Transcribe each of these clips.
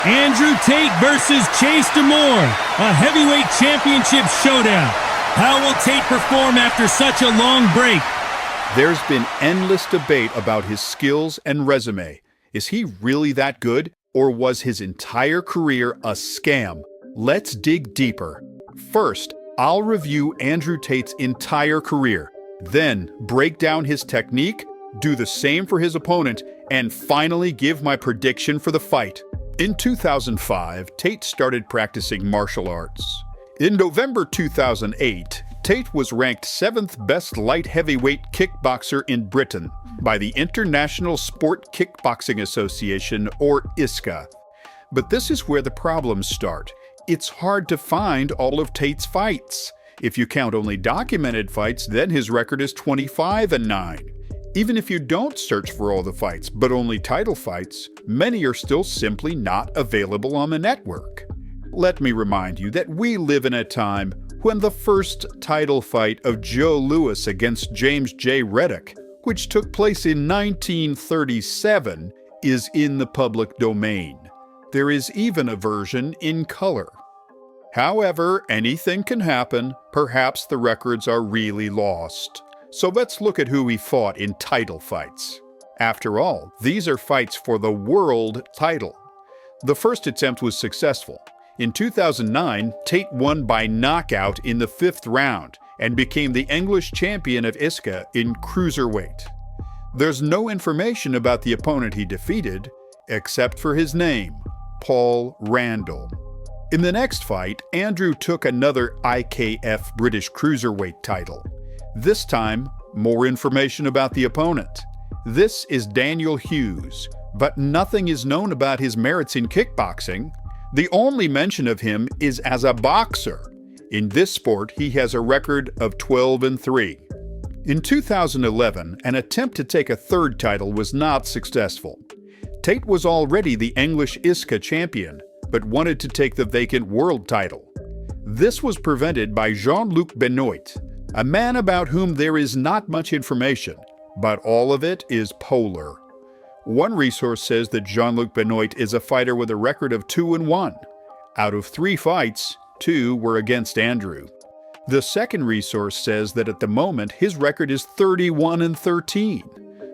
Andrew Tate versus Chase DeMoor, a heavyweight championship showdown. How will Tate perform after such a long break? There's been endless debate about his skills and resume. Is he really that good, or was his entire career a scam? Let's dig deeper. First, I'll review Andrew Tate's entire career, then break down his technique, do the same for his opponent, and finally give my prediction for the fight. In 2005, Tate started practicing martial arts. In November 2008, Tate was ranked 7th best light heavyweight kickboxer in Britain by the International Sport Kickboxing Association, or ISKA. But this is where the problems start. It's hard to find all of Tate's fights. If you count only documented fights, then his record is 25-9. Even if you don't search for all the fights, but only title fights, many are still simply not available on the network. Let me remind you that we live in a time when the first title fight of Joe Louis against James J. Reddick, which took place in 1937, is in the public domain. There is even a version in color. However, anything can happen. Perhaps the records are really lost. So let's look at who he fought in title fights. After all, these are fights for the world title. The first attempt was successful. In 2009, Tate won by knockout in the 5th round and became the English champion of ISKA in cruiserweight. There's no information about the opponent he defeated, except for his name, Paul Randall. In the next fight, Andrew took another IKF British cruiserweight title. This time, more information about the opponent. This is Daniel Hughes, but nothing is known about his merits in kickboxing. The only mention of him is as a boxer. In this sport, he has a record of 12-3. In 2011, an attempt to take a third title was not successful. Tate was already the English ISKA champion, but wanted to take the vacant world title. This was prevented by Jean-Luc Benoit, a man about whom there is not much information, but all of it is polar. One resource says that Jean-Luc Benoit is a fighter with a record of 2-1. Out of 3 fights, 2 were against Andrew. The second resource says that at the moment his record is 31-13,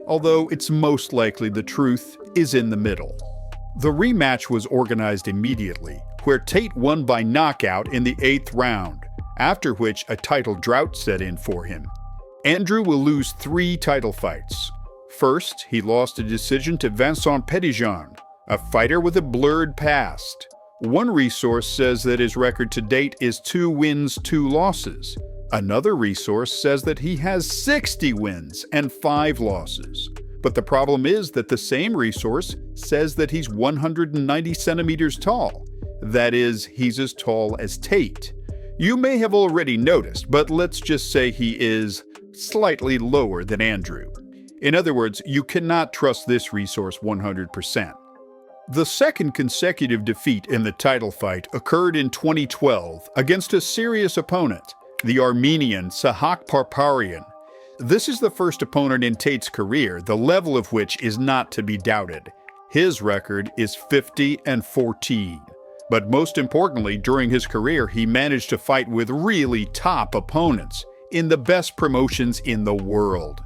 although it's most likely the truth is in the middle. The rematch was organized immediately, where Tate won by knockout in the 8th round, after which a title drought set in for him. Andrew will lose 3 title fights. First, he lost a decision to Vincent Petitjean, a fighter with a blurred past. One resource says that his record to date is 2 wins, 2 losses. Another resource says that he has 60 wins and 5 losses. But the problem is that the same resource says that he's 190 centimeters tall. That is, he's as tall as Tate. You may have already noticed, but let's just say he is slightly lower than Andrew. In other words, you cannot trust this resource 100%. The second consecutive defeat in the title fight occurred in 2012 against a serious opponent, the Armenian Sahak Parparian. This is the first opponent in Tate's career, the level of which is not to be doubted. His record is 50-14. But most importantly, during his career, he managed to fight with really top opponents in the best promotions in the world.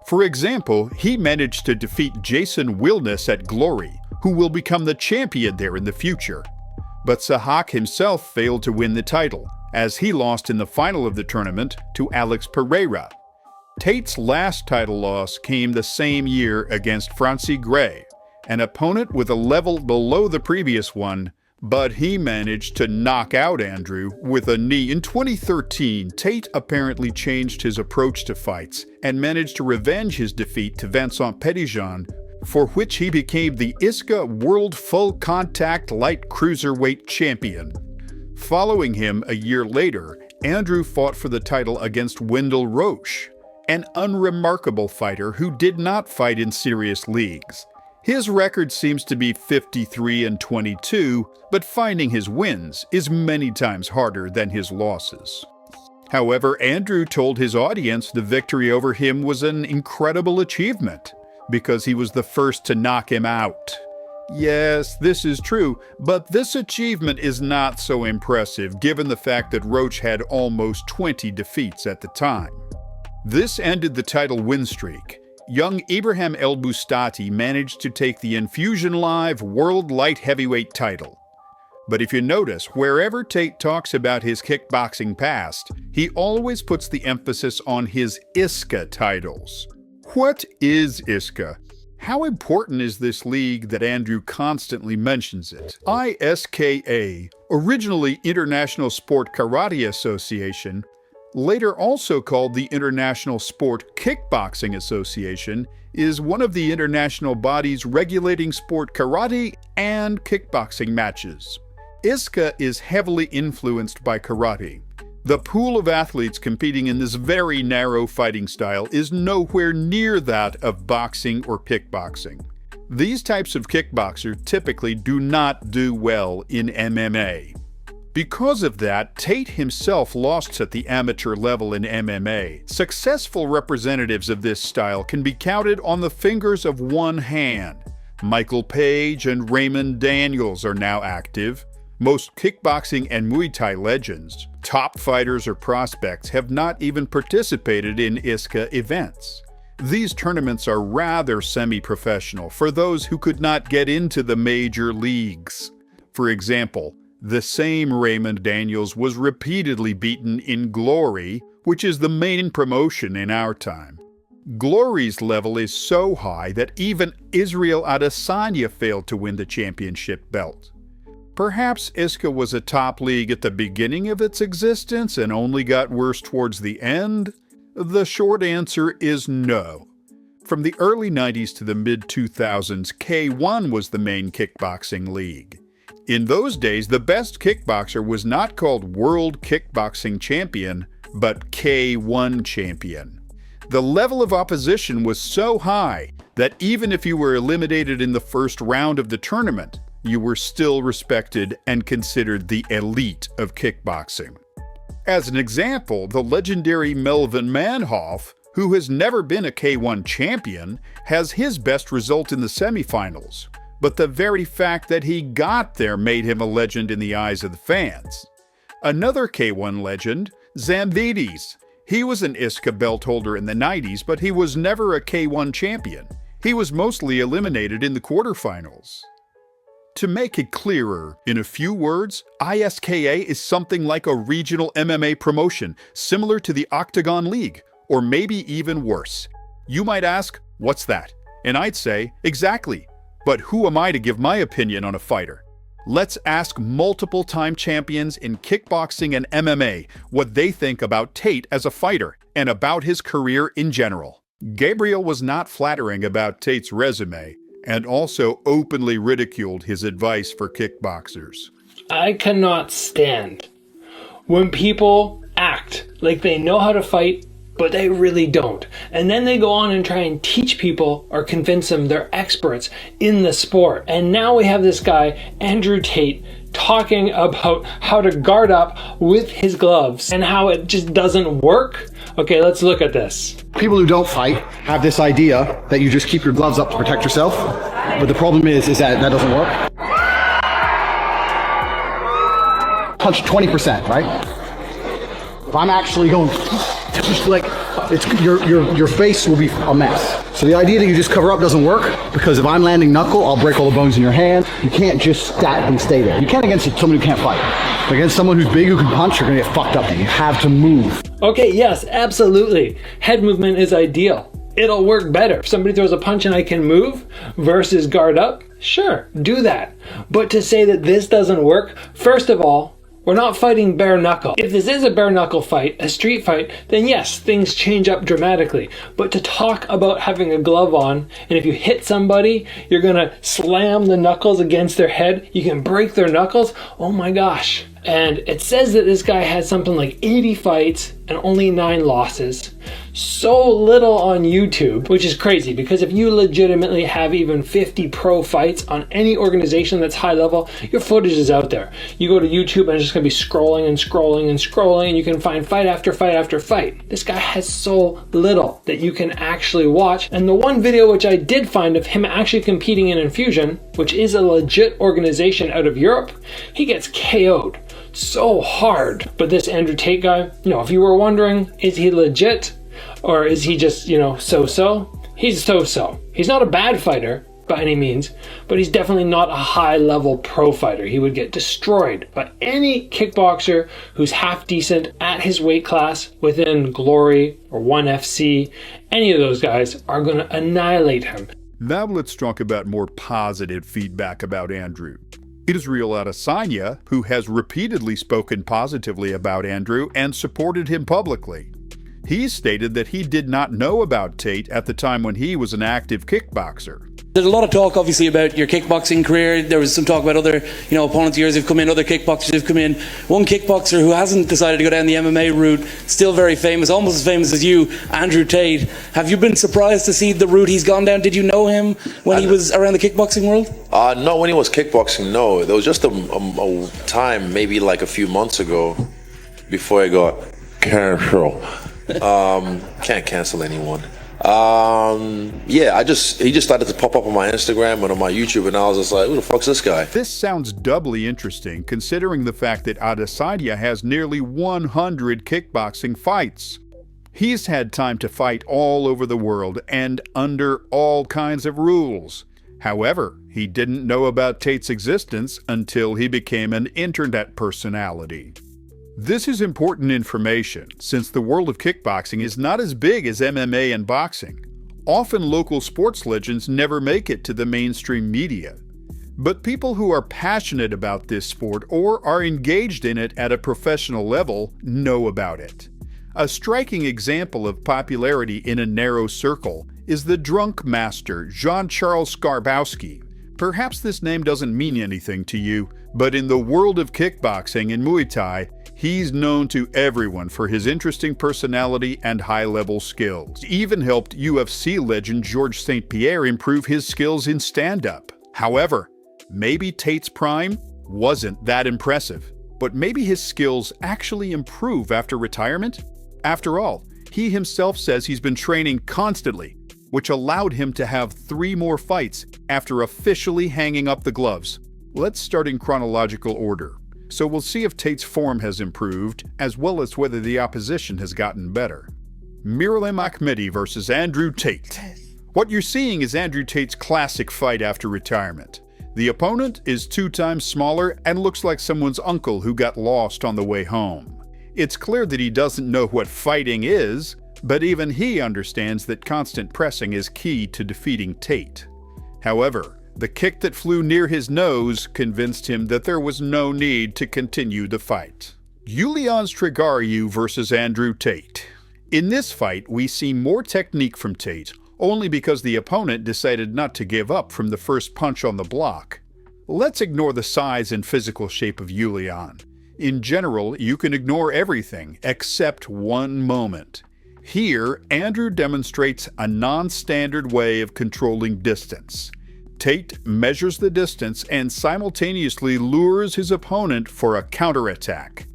For example, he managed to defeat Jason Wilness at Glory, who will become the champion there in the future. But Sahak himself failed to win the title, as he lost in the final of the tournament to Alex Pereira. Tate's last title loss came the same year against Francis Gray, an opponent with a level below the previous one, but he managed to knock out Andrew with a knee. In 2013, Tate apparently changed his approach to fights and managed to revenge his defeat to Vincent Petitjean, for which he became the ISKA World Full Contact Light Cruiserweight Champion. Following him a year later, Andrew fought for the title against Wendell Roche, an unremarkable fighter who did not fight in serious leagues. His record seems to be 53-22, but finding his wins is many times harder than his losses. However, Andrew told his audience the victory over him was an incredible achievement, because he was the first to knock him out. Yes, this is true, but this achievement is not so impressive given the fact that Roach had almost 20 defeats at the time. This ended the title win streak. Young Ibrahim El Bustati managed to take the Infusion Live World Light Heavyweight title. But if you notice, wherever Tate talks about his kickboxing past, he always puts the emphasis on his ISKA titles. What is ISKA? How important is this league that Andrew constantly mentions it? ISKA, originally International Sport Karate Association, later also called the International Sport Kickboxing Association, is one of the international bodies regulating sport karate and kickboxing matches. ISKA is heavily influenced by karate. The pool of athletes competing in this very narrow fighting style is nowhere near that of boxing or kickboxing. These types of kickboxers typically do not do well in MMA. Because of that, Tate himself lost at the amateur level in MMA. Successful representatives of this style can be counted on the fingers of one hand. Michael Page and Raymond Daniels are now active. Most kickboxing and Muay Thai legends, top fighters or prospects have not even participated in ISKA events. These tournaments are rather semi-professional for those who could not get into the major leagues. For example, the same Raymond Daniels was repeatedly beaten in Glory, which is the main promotion in our time. Glory's level is so high that even Israel Adesanya failed to win the championship belt. Perhaps ISKA was a top league at the beginning of its existence and only got worse towards the end? The short answer is no. From the early 90s to the mid-2000s, K1 was the main kickboxing league. In those days, the best kickboxer was not called World Kickboxing Champion, but K1 Champion. The level of opposition was so high that even if you were eliminated in the first round of the tournament, you were still respected and considered the elite of kickboxing. As an example, the legendary Melvin Manhoff, who has never been a K1 champion, has his best result in the semifinals. But the very fact that he got there made him a legend in the eyes of the fans. Another K1 legend, Zambides. He was an ISKA belt holder in the 90s, but he was never a K1 champion. He was mostly eliminated in the quarterfinals. To make it clearer, in a few words, ISKA is something like a regional MMA promotion, similar to the Octagon League, or maybe even worse. You might ask, what's that? And I'd say, exactly. But who am I to give my opinion on a fighter? Let's ask multiple-time champions in kickboxing and MMA what they think about Tate as a fighter and about his career in general. Gabriel was not flattering about Tate's resume, and also openly ridiculed his advice for kickboxers. I cannot stand when people act like they know how to fight, but they really don't. And then they go on and try and teach people or convince them they're experts in the sport. And now we have this guy, Andrew Tate, talking about how to guard up with his gloves and how it just doesn't work. Okay, let's look at this. People who don't fight have this idea that you just keep your gloves up to protect yourself. But the problem is that doesn't work. Punch 20%, right? If I'm actually going, just like, your face will be a mess. So the idea that you just cover up doesn't work, because if I'm landing knuckle, I'll break all the bones in your hand. You can't just statically stay there. You can't against someone who can't fight. But against someone who's big who can punch, you're gonna get fucked up. You have to move. Okay, yes, absolutely. Head movement is ideal. It'll work better. If somebody throws a punch and I can move versus guard up, sure, do that. But to say that this doesn't work, first of all, we're not fighting bare knuckle. If this is a bare knuckle fight, a street fight, then yes, things change up dramatically. But to talk about having a glove on, and if you hit somebody, you're gonna slam the knuckles against their head, you can break their knuckles, oh my gosh. And it says that this guy has something like 80 fights and only 9 losses. So little on YouTube, which is crazy because if you legitimately have even 50 pro fights on any organization that's high level, your footage is out there. You go to YouTube and it's just going to be scrolling and scrolling and scrolling, and you can find fight after fight after fight. This guy has so little that you can actually watch. And the one video which I did find of him actually competing in Infusion, which is a legit organization out of Europe, he gets KO'd so hard. But this Andrew Tate guy, if you were wondering, is he legit or is he just, so-so? He's so-so. He's not a bad fighter by any means, but he's definitely not a high-level pro fighter. He would get destroyed by any kickboxer who's half decent at his weight class within Glory or 1FC. Any of those guys are going to annihilate him. Now let's talk about more positive feedback about Andrew. Israel Adesanya, who has repeatedly spoken positively about Andrew and supported him publicly. He stated that he did not know about Tate at the time when he was an active kickboxer. There's a lot of talk, obviously, about your kickboxing career. There was some talk about other, opponents of yours who've come in, other kickboxers who've come in. One kickboxer who hasn't decided to go down the MMA route, still very famous, almost as famous as you, Andrew Tate. Have you been surprised to see the route he's gone down? Did you know him when he was around the kickboxing world? No, when he was kickboxing, no. There was just a time, maybe like a few months ago, before I got canceled. Can't cancel anyone. He just started to pop up on my Instagram and on my YouTube, and I was just like, who the fuck's this guy? This sounds doubly interesting considering the fact that Adesanya has nearly 100 kickboxing fights. He's had time to fight all over the world and under all kinds of rules. However, he didn't know about Tate's existence until he became an internet personality. This is important information, since the world of kickboxing is not as big as MMA and boxing. Often local sports legends never make it to the mainstream media. But people who are passionate about this sport or are engaged in it at a professional level know about it. A striking example of popularity in a narrow circle is the drunk master Jean-Charles Skarbowski. Perhaps this name doesn't mean anything to you, but in the world of kickboxing and Muay Thai, he's known to everyone for his interesting personality and high-level skills. He even helped UFC legend Georges St-Pierre improve his skills in stand-up. However, maybe Tate's prime wasn't that impressive, but maybe his skills actually improve after retirement? After all, he himself says he's been training constantly, which allowed him to have 3 more fights after officially hanging up the gloves. Let's start in chronological order. So we'll see if Tate's form has improved, as well as whether the opposition has gotten better. Miralem Akhmedi versus Andrew Tate. What you're seeing is Andrew Tate's classic fight after retirement. The opponent is 2 times smaller and looks like someone's uncle who got lost on the way home. It's clear that he doesn't know what fighting is, but even he understands that constant pressing is key to defeating Tate. However, the kick that flew near his nose convinced him that there was no need to continue the fight. Yulian Strigariu versus Andrew Tate. In this fight, we see more technique from Tate, only because the opponent decided not to give up from the first punch on the block. Let's ignore the size and physical shape of Yulian. In general, you can ignore everything except one moment. Here, Andrew demonstrates a non-standard way of controlling distance. Tate measures the distance and simultaneously lures his opponent for a counterattack.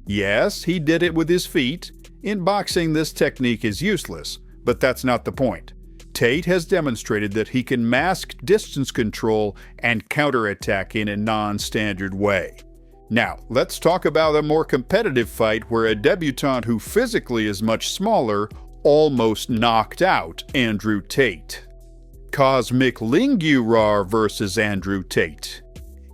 Yes, he did it with his feet. In boxing, this technique is useless, but that's not the point. Tate has demonstrated that he can mask distance control and counterattack in a non-standard way. Now, let's talk about a more competitive fight where a debutant who physically is much smaller almost knocked out Andrew Tate. Cosmic Lingurar versus Andrew Tate.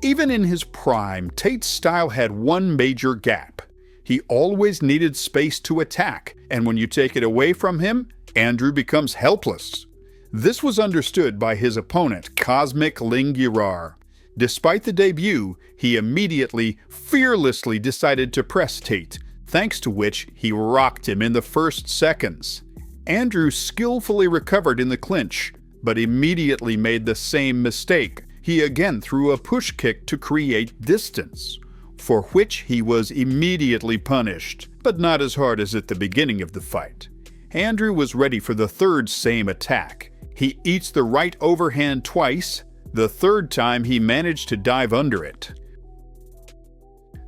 Even in his prime, Tate's style had one major gap. He always needed space to attack, and when you take it away from him, Andrew becomes helpless. This was understood by his opponent, Cosmic Lingurar. Despite the debut, he immediately, fearlessly decided to press Tate, thanks to which he rocked him in the first seconds. Andrew skillfully recovered in the clinch, but immediately made the same mistake. He again threw a push kick to create distance. for which he was immediately punished, but not as hard as at the beginning of the fight. Andrew was ready for the third same attack. He eats the right overhand twice. The third time he managed to dive under it.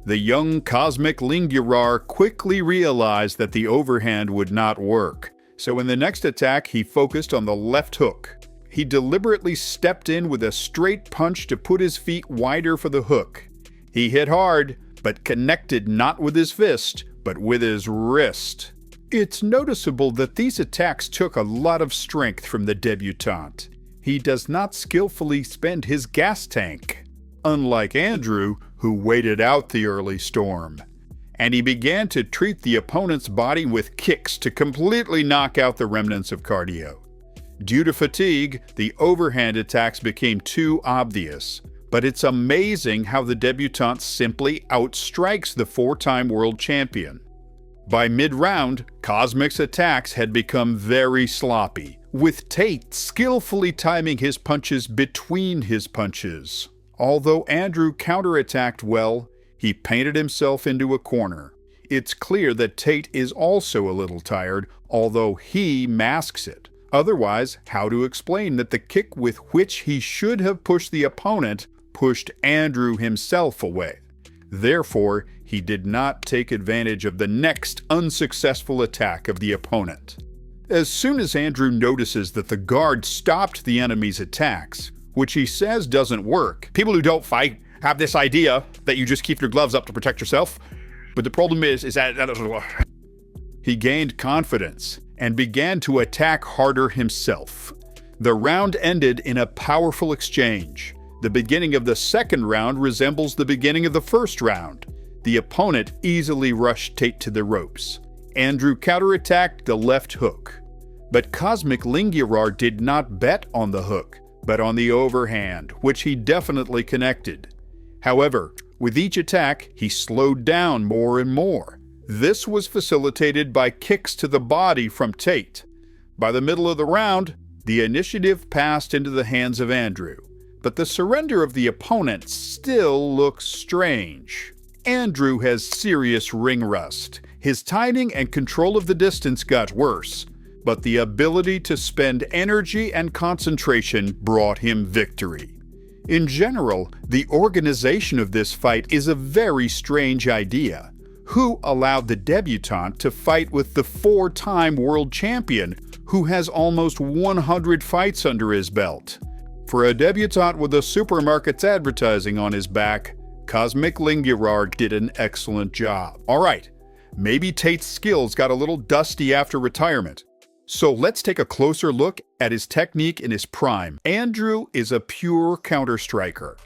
The young Cosmic Lingurar quickly realized that the overhand would not work, so in the next attack he focused on the left hook. He deliberately stepped in with a straight punch to put his feet wider for the hook. He hit hard, but connected not with his fist, but with his wrist. It's noticeable that these attacks took a lot of strength from the debutante. He does not skillfully spend his gas tank, unlike Andrew, who waited out the early storm. And he began to treat the opponent's body with kicks to completely knock out the remnants of cardio. Due to fatigue, the overhand attacks became too obvious, but it's amazing how the debutante simply outstrikes the four-time world champion. By mid-round, Cosmic's attacks had become very sloppy, with Tate skillfully timing his punches between his punches. Although Andrew counterattacked well, he painted himself into a corner. It's clear that Tate is also a little tired, although he masks it. Otherwise, how to explain that the kick with which he should have pushed the opponent pushed Andrew himself away? Therefore, he did not take advantage of the next unsuccessful attack of the opponent. As soon as Andrew notices that the guard stopped the enemy's attacks, which he says doesn't work. People who don't fight have this idea that you just keep your gloves up to protect yourself. But the problem is that he gained confidence and began to attack harder himself. The round ended in a powerful exchange. The beginning of the second round resembles the beginning of the first round. The opponent easily rushed Tate to the ropes. Andrew counterattacked the left hook. But Cosmic Lingurar did not bet on the hook, but on the overhand, which he definitely connected. However, with each attack, he slowed down more and more. This was facilitated by kicks to the body from Tate. By the middle of the round, the initiative passed into the hands of Andrew, but the surrender of the opponent still looks strange. Andrew has serious ring rust. His timing and control of the distance got worse, but the ability to spend energy and concentration brought him victory. In general, the organization of this fight is a very strange idea. Who allowed the debutante to fight with the four-time world champion who has almost 100 fights under his belt? For a debutante with a supermarket's advertising on his back, Cosmic Lingurar did an excellent job. All right, maybe Tate's skills got a little dusty after retirement. So let's take a closer look at his technique in his prime. Andrew is a pure counter-striker.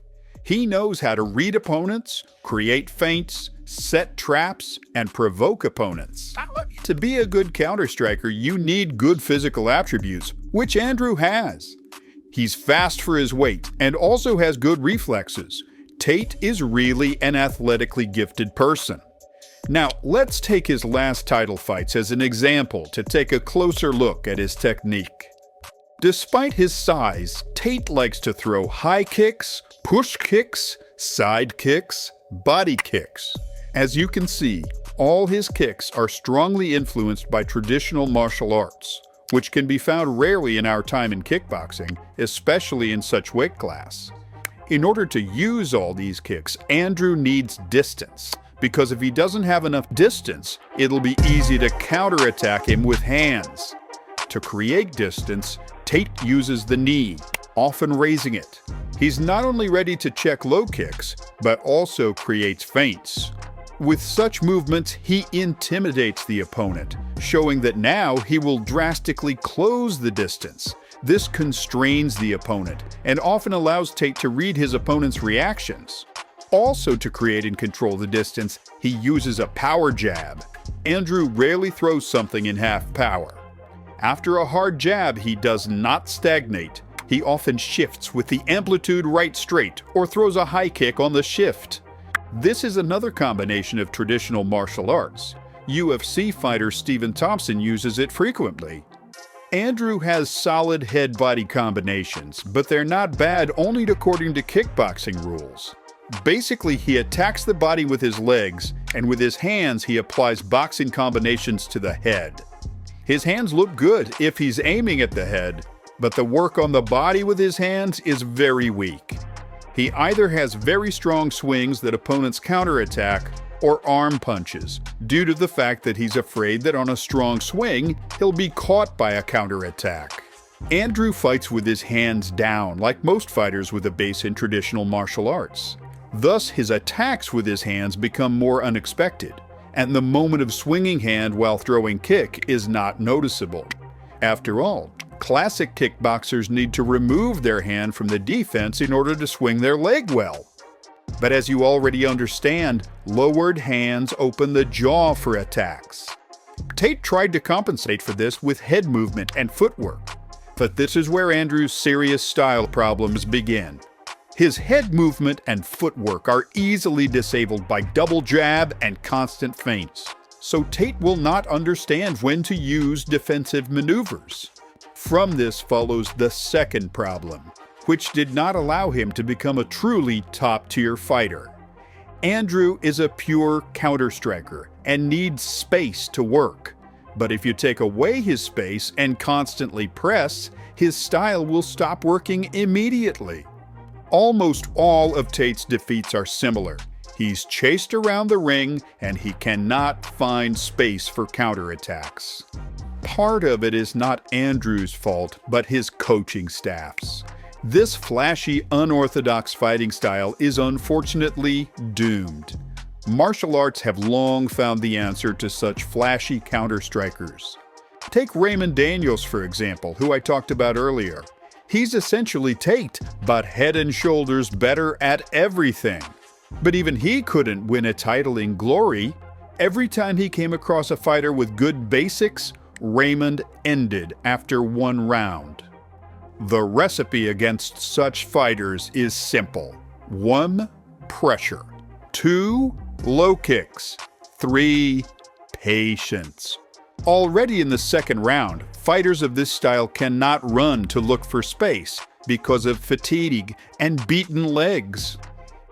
He knows how to read opponents, create feints, set traps, and provoke opponents. To be a good counter-striker, you need good physical attributes, which Andrew has. He's fast for his weight and also has good reflexes. Tate is really an athletically gifted person. Now, let's take his last title fights as an example to take a closer look at his technique. Despite his size, Tate likes to throw high kicks, push kicks, side kicks, body kicks. As you can see, all his kicks are strongly influenced by traditional martial arts, which can be found rarely in our time in kickboxing, especially in such weight class. In order to use all these kicks, Andrew needs distance, because if he doesn't have enough distance, it'll be easy to counterattack him with hands. To create distance, Tate uses the knee, often raising it. He's not only ready to check low kicks, but also creates feints. With such movements, he intimidates the opponent, showing that now he will drastically close the distance. This constrains the opponent and often allows Tate to read his opponent's reactions. Also, to create and control the distance, he uses a power jab. Andrew rarely throws something in half power. After a hard jab, he does not stagnate. He often shifts with the amplitude right straight or throws a high kick on the shift. This is another combination of traditional martial arts. UFC fighter Stephen Thompson uses it frequently. Andrew has solid head-body combinations, but they're not bad only according to kickboxing rules. Basically, he attacks the body with his legs, and with his hands he applies boxing combinations to the head. His hands look good if he's aiming at the head, but the work on the body with his hands is very weak. He either has very strong swings that opponents counterattack, or arm punches, due to the fact that he's afraid that on a strong swing, he'll be caught by a counterattack. Andrew fights with his hands down, like most fighters with a base in traditional martial arts. Thus, his attacks with his hands become more unexpected, and the moment of swinging hand while throwing kick is not noticeable. After all, classic kickboxers need to remove their hand from the defense in order to swing their leg well. But as you already understand, lowered hands open the jaw for attacks. Tate tried to compensate for this with head movement and footwork, but this is where Andrew's serious style problems begin. His head movement and footwork are easily disabled by double jab and constant feints, so Tate will not understand when to use defensive maneuvers. From this follows the second problem, which did not allow him to become a truly top-tier fighter. Andrew is a pure counter-striker and needs space to work. But if you take away his space and constantly press, his style will stop working immediately. Almost all of Tate's defeats are similar. He's chased around the ring and he cannot find space for counterattacks. Part of it is not Andrew's fault, but his coaching staff's. This flashy, unorthodox fighting style is unfortunately doomed. Martial arts have long found the answer to such flashy counter-strikers. Take Raymond Daniels, for example, who I talked about earlier. He's essentially Tate, but head and shoulders better at everything. But even he couldn't win a title in glory. Every time he came across a fighter with good basics, Raymond ended after one round. The recipe against such fighters is simple. 1. Pressure. 2. Low kicks. 3. Patience. Already in the second round, fighters of this style cannot run to look for space because of fatigue and beaten legs.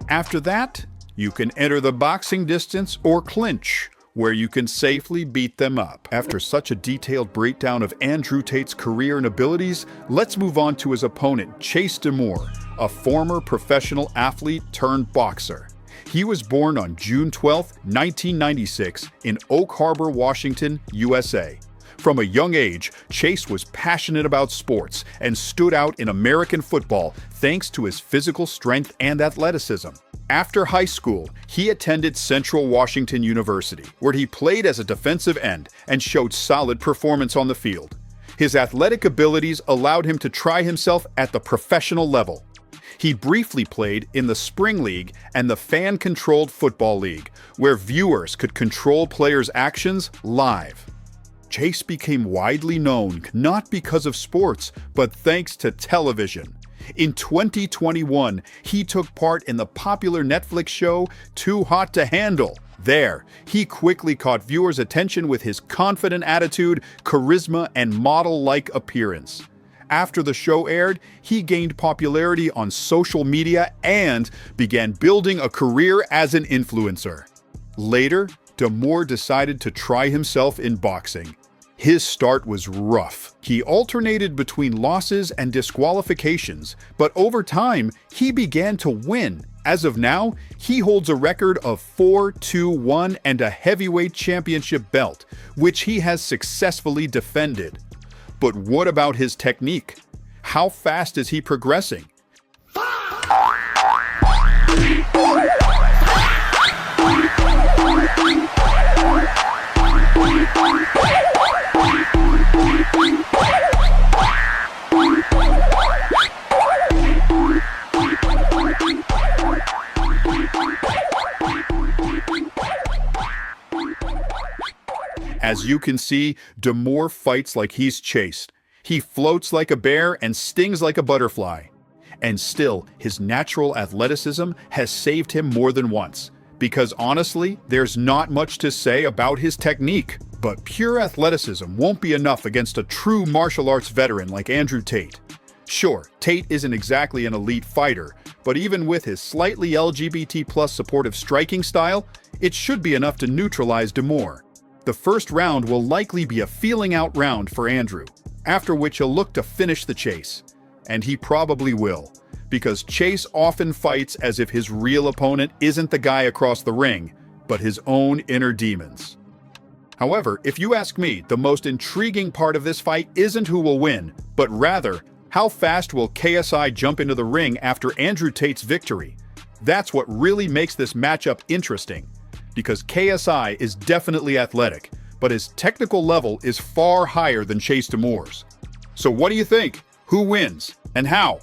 After that, you can enter the boxing distance or clinch, where you can safely beat them up. After such a detailed breakdown of Andrew Tate's career and abilities, let's move on to his opponent, Chase DeMoor, a former professional athlete turned boxer. He was born on June 12, 1996, in Oak Harbor, Washington, USA. From a young age, Chase was passionate about sports and stood out in American football thanks to his physical strength and athleticism. After high school, he attended Central Washington University, where he played as a defensive end and showed solid performance on the field. His athletic abilities allowed him to try himself at the professional level. He briefly played in the Spring League and the Fan-Controlled Football League, where viewers could control players' actions live. Chase became widely known not because of sports, but thanks to television. In 2021, he took part in the popular Netflix show Too Hot to Handle. There, he quickly caught viewers' attention with his confident attitude, charisma, and model-like appearance. After the show aired, he gained popularity on social media and began building a career as an influencer. Later, DeMoor decided to try himself in boxing. His start was rough. He alternated between losses and disqualifications, but over time, he began to win. As of now, he holds a record of 4-2-1 and a heavyweight championship belt, which he has successfully defended. But what about his technique? How fast is he progressing? As you can see, DeMoor fights like he's chased. He floats like a bear and stings like a butterfly. And still, his natural athleticism has saved him more than once. Because honestly, there's not much to say about his technique. But pure athleticism won't be enough against a true martial arts veteran like Andrew Tate. Sure, Tate isn't exactly an elite fighter, but even with his slightly LGBT+ supportive striking style, it should be enough to neutralize DeMoor. The first round will likely be a feeling-out round for Andrew, after which he'll look to finish the chase. And he probably will, because Chase often fights as if his real opponent isn't the guy across the ring, but his own inner demons. However, if you ask me, the most intriguing part of this fight isn't who will win, but rather, how fast will KSI jump into the ring after Andrew Tate's victory? That's what really makes this matchup interesting, because KSI is definitely athletic, but his technical level is far higher than Chase DeMoor's. So what do you think? Who wins? And how?